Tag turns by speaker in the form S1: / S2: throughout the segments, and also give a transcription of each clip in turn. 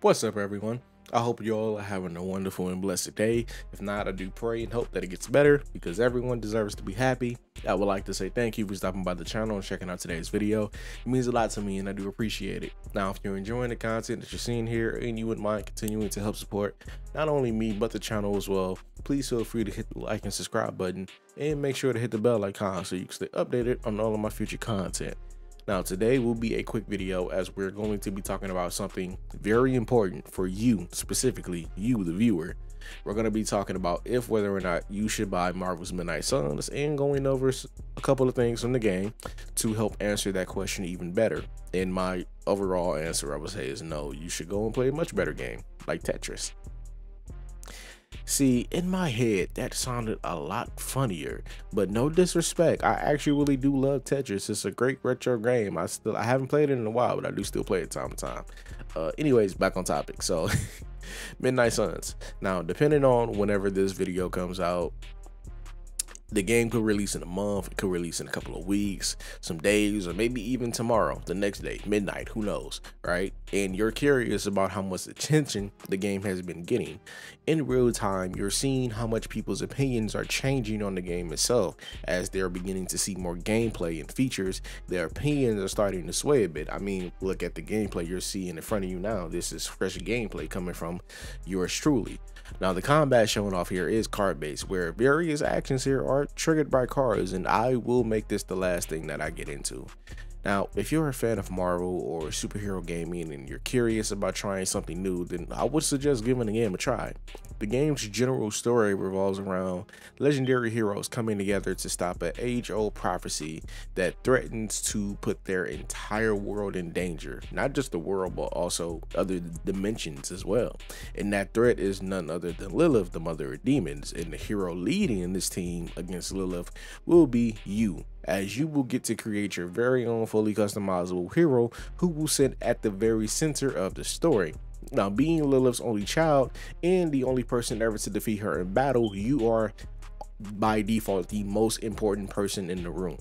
S1: What's up, everyone? I hope you all are having a wonderful and blessed day. If not, I do pray and hope that it gets better because everyone deserves to be happy. I would like to say thank you for stopping by the channel and checking out today's video. It means a lot to me and I do appreciate it. Now, if you're enjoying the content that you're seeing here and you wouldn't mind continuing to help support not only me but the channel as well, please feel free to hit the like and subscribe button and make sure to hit the bell icon so you can stay updated on all of my future content. Now, today will be a quick video as we're going to be talking about something very important for you, specifically you, the viewer. We're going to be talking about whether or not you should buy Marvel's Midnight Suns and going over a couple of things from the game to help answer that question even better. And my overall answer, I would say, is no, you should go and play a much better game like Tetris. See, in my head, that sounded a lot funnier, but no disrespect. I actually really do love Tetris. It's a great retro game. I haven't played it in a while, but I do still play it time to time. Anyways, back on topic. So, Midnight Suns. Now, depending on whenever this video comes out, the game could release in a month, it could release in a couple of weeks, some days, or maybe even tomorrow, the next day, midnight, who knows, right? And you're curious about how much attention the game has been getting. In real time, you're seeing how much people's opinions are changing on the game itself. As they're beginning to see more gameplay and features, their opinions are starting to sway a bit. I mean, look at the gameplay you're seeing in front of you now. This is fresh gameplay coming from yours truly. Now, the combat shown off here is card-based, where various actions here are triggered by cards, and I will make this the last thing that I get into. Now, if you're a fan of Marvel or superhero gaming and you're curious about trying something new, then I would suggest giving the game a try. The game's general story revolves around legendary heroes coming together to stop an age-old prophecy that threatens to put their entire world in danger. Not just the world, but also other dimensions as well. And that threat is none other than Lilith, the mother of demons, and the hero leading this team against Lilith will be you, as you will get to create your very own fully customizable hero who will sit at the very center of the story. Now, being Lilith's only child and the only person ever to defeat her in battle, you are by default the most important person in the room.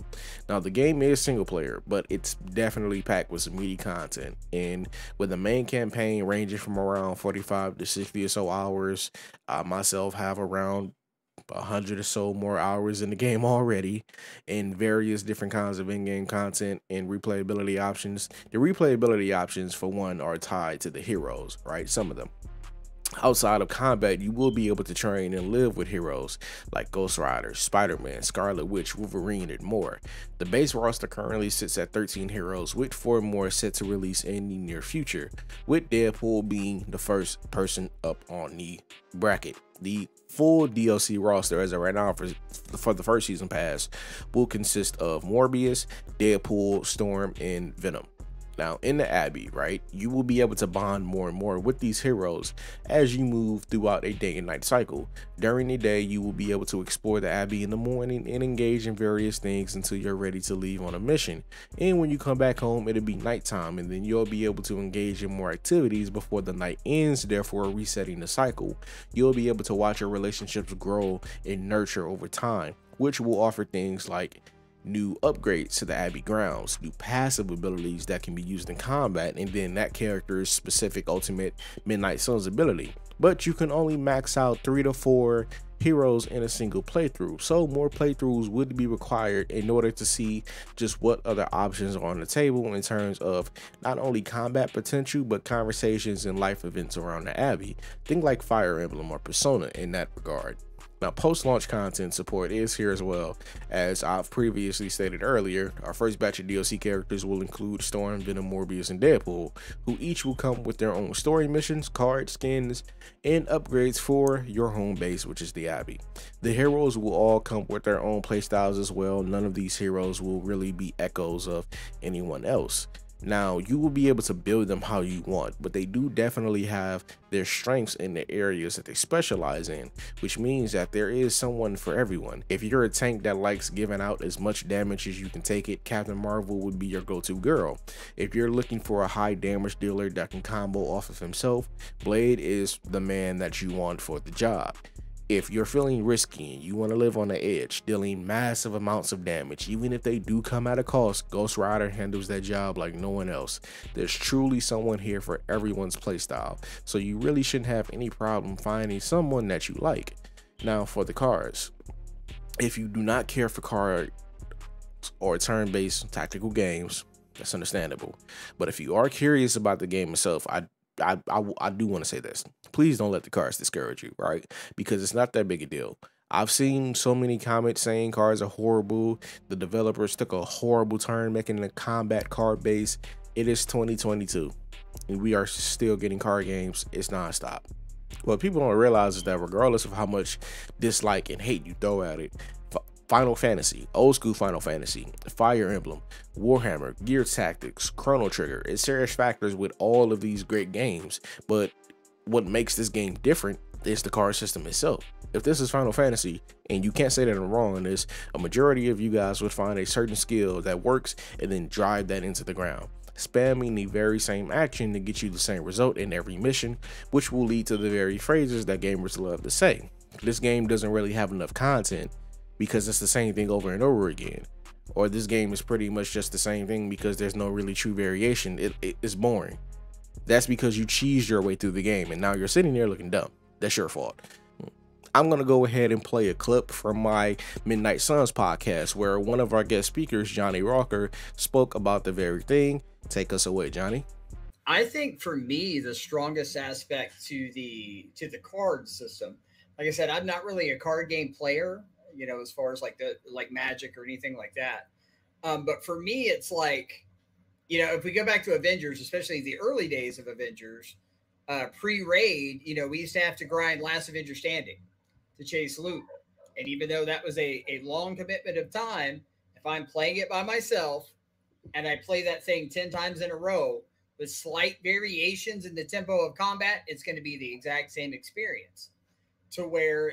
S1: Now, the game is single player, but it's definitely packed with some meaty content, and with the main campaign ranging from around 45 to 60 or so hours, I myself have around 100 or so more hours in the game already, and various different kinds of in-game content and replayability options. The replayability options, for one, are tied to the heroes, right? Some of them. Outside of combat, you will be able to train and live with heroes like Ghost Rider, Spider-Man, Scarlet Witch, Wolverine, and more. The base roster currently sits at 13 heroes, with 4 more set to release in the near future, with Deadpool being the first person up on the bracket. The full DLC roster as of right now for the first season pass will consist of Morbius, Deadpool, Storm, and Venom. Now, in the Abbey, right, you will be able to bond more and more with these heroes as you move throughout a day and night cycle. During the day, you will be able to explore the Abbey in the morning and engage in various things until you're ready to leave on a mission. And when you come back home, it'll be nighttime, and then you'll be able to engage in more activities before the night ends, therefore resetting the cycle. You'll be able to watch your relationships grow and nurture over time, which will offer things like new upgrades to the Abbey grounds, new passive abilities that can be used in combat, and then that character's specific ultimate Midnight Suns ability. But you can only max out 3 to 4 heroes in a single playthrough, so more playthroughs would be required in order to see just what other options are on the table in terms of not only combat potential but conversations and life events around the Abbey. Think like Fire Emblem or Persona in that regard. Now, post-launch content support is here as well. As I've previously stated earlier, our first batch of DLC characters will include Storm, Venom, Morbius, and Deadpool, who each will come with their own story missions, cards, skins, and upgrades for your home base, which is the Abbey. The heroes will all come with their own playstyles as well. None of these heroes will really be echoes of anyone else. Now, you will be able to build them how you want, but they do definitely have their strengths in the areas that they specialize in, which means that there is someone for everyone. If you're a tank that likes giving out as much damage as you can take it, Captain Marvel would be your go-to girl. If you're looking for a high damage dealer that can combo off of himself, Blade is the man that you want for the job. If you're feeling risky and you want to live on the edge, dealing massive amounts of damage, even if they do come at a cost, Ghost Rider handles that job like no one else. There's truly someone here for everyone's playstyle, so you really shouldn't have any problem finding someone that you like. Now for the cards, if you do not care for card or turn-based tactical games, that's understandable. But if you are curious about the game itself, I do want to say this. Please don't let the cards discourage you, right? Because it's not that big a deal. I've seen so many comments saying cards are horrible. The developers took a horrible turn making the combat card base. It is 2022, and we are still getting card games. It's nonstop. What people don't realize is that regardless of how much dislike and hate you throw at it, Final Fantasy, old school Final Fantasy, Fire Emblem, Warhammer, Gear Tactics, Chrono Trigger, it's serious factors with all of these great games. But what makes this game different is the card system itself. If this is Final Fantasy, and you can't say that I'm wrong in this, a majority of you guys would find a certain skill that works and then drive that into the ground, spamming the very same action to get you the same result in every mission, which will lead to the very phrases that gamers love to say. This game doesn't really have enough content because it's the same thing over and over again, or this game is pretty much just the same thing because there's no really true variation. It's boring. That's because you cheesed your way through the game and now you're sitting there looking dumb. That's your fault. I'm gonna go ahead and play a clip from my Midnight Suns podcast where one of our guest speakers, Johnny Rocker, spoke about the very thing. Take us away, Johnny.
S2: I think for me, the strongest aspect to the card system, like I said, I'm not really a card game player, you know, as far as like Magic or anything like that. But for me, it's like, you know, if we go back to Avengers, especially the early days of Avengers, pre-raid, you know, we used to have to grind Last Avenger Standing to chase loot. And even though that was a long commitment of time, if I'm playing it by myself and I play that thing 10 times in a row with slight variations in the tempo of combat, it's going to be the exact same experience. To where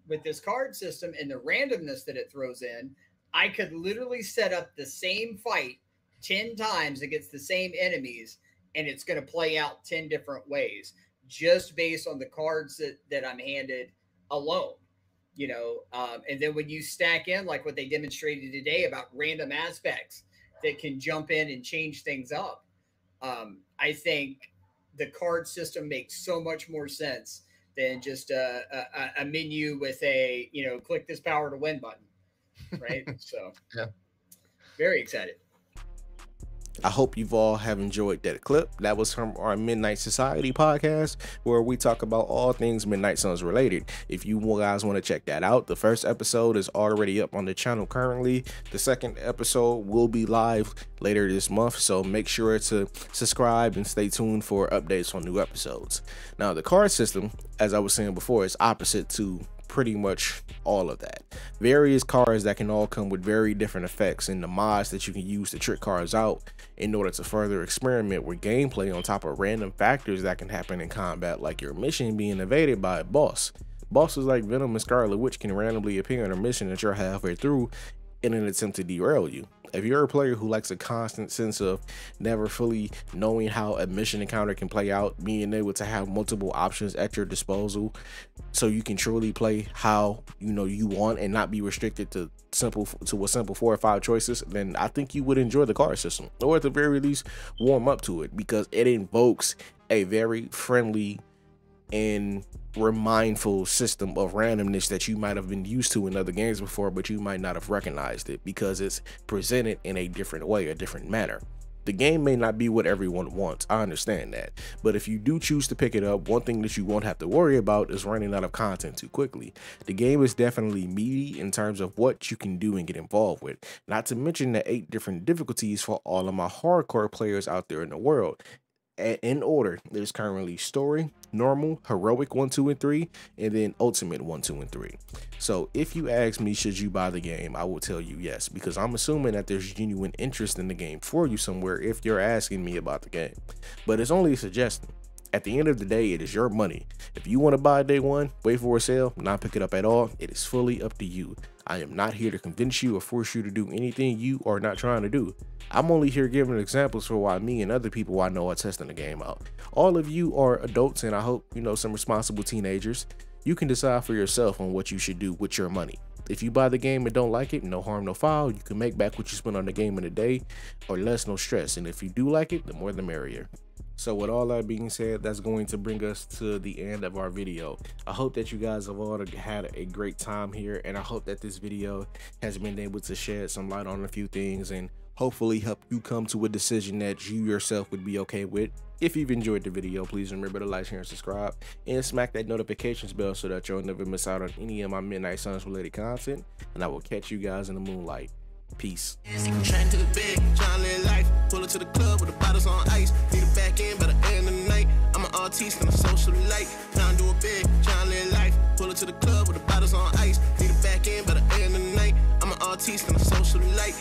S2: with this card system and the randomness that it throws in, I could literally set up the same fight 10 times against the same enemies, and it's going to play out 10 different ways just based on the cards that I'm handed alone, you know. And then when you stack in like what they demonstrated today about random aspects that can jump in and change things up, I think the card system makes so much more sense than just a menu with a, you know, click this power to win button, right? So
S3: yeah,
S2: very excited.
S1: I hope you've all have enjoyed that clip. That was from our Midnight Society podcast, where we talk about all things Midnight Suns related. If you guys want to check that out, the first episode is already up on the channel currently. The second episode will be live later this month, so make sure to subscribe and stay tuned for updates on new episodes. Now, the card system, as I was saying before, is opposite to pretty much all of that. Various cards that can all come with very different effects and the mods that you can use to trick cards out in order to further experiment with gameplay on top of random factors that can happen in combat, like your mission being evaded by a boss. Bosses like Venom and Scarlet Witch can randomly appear in a mission that you're halfway through in an attempt to derail you. If you're a player who likes a constant sense of never fully knowing how a mission encounter can play out, being able to have multiple options at your disposal so you can truly play how you want and not be restricted to a simple 4 or 5 choices, then I think you would enjoy the card system, or at the very least warm up to it, because it invokes a very friendly and mindful system of randomness that you might have been used to in other games before, but you might not have recognized it because it's presented in a different way, a different manner. The game may not be what everyone wants, I understand that, but if you do choose to pick it up, one thing that you won't have to worry about is running out of content too quickly. The game is definitely meaty in terms of what you can do and get involved with, not to mention the 8 different difficulties for all of my hardcore players out there in the world. In order, there's currently story, normal, heroic 1, 2, and 3, and then ultimate 1, 2, and 3. So if you ask me, should you buy the game, I will tell you yes, because I'm assuming that there's genuine interest in the game for you somewhere if you're asking me about the game. But it's only a suggestion. At the end of the day, it is your money. If you want to buy day one, wait for a sale, not pick it up at all, it is fully up to you. I am not here to convince you or force you to do anything you are not trying to do. I'm only here giving examples for why me and other people I know are testing the game out. All of you are adults, and I hope some responsible teenagers. You can decide for yourself on what you should do with your money. If you buy the game and don't like it, no harm, no foul. You can make back what you spent on the game in a day, or less, no stress. And if you do like it, the more the merrier. So with all that being said, that's going to bring us to the end of our video. I hope that you guys have all had a great time here, and I hope that this video has been able to shed some light on a few things and hopefully help you come to a decision that you yourself would be okay with. If you've enjoyed the video, please remember to like, share, and subscribe, and smack that notifications bell so that you'll never miss out on any of my Midnight Suns related content, and I will catch you guys in the moonlight. Peace.
S3: Trying to the big, trying to live life. Pull it to the club with the bottles on ice. Need a back end by the end of the night. I'm an artiste and a socialite. Trying to do it big, trying to live life. Pull it to the club with the bottles on ice. Need a back end by the end of the night. I'm an artiste and a socialite.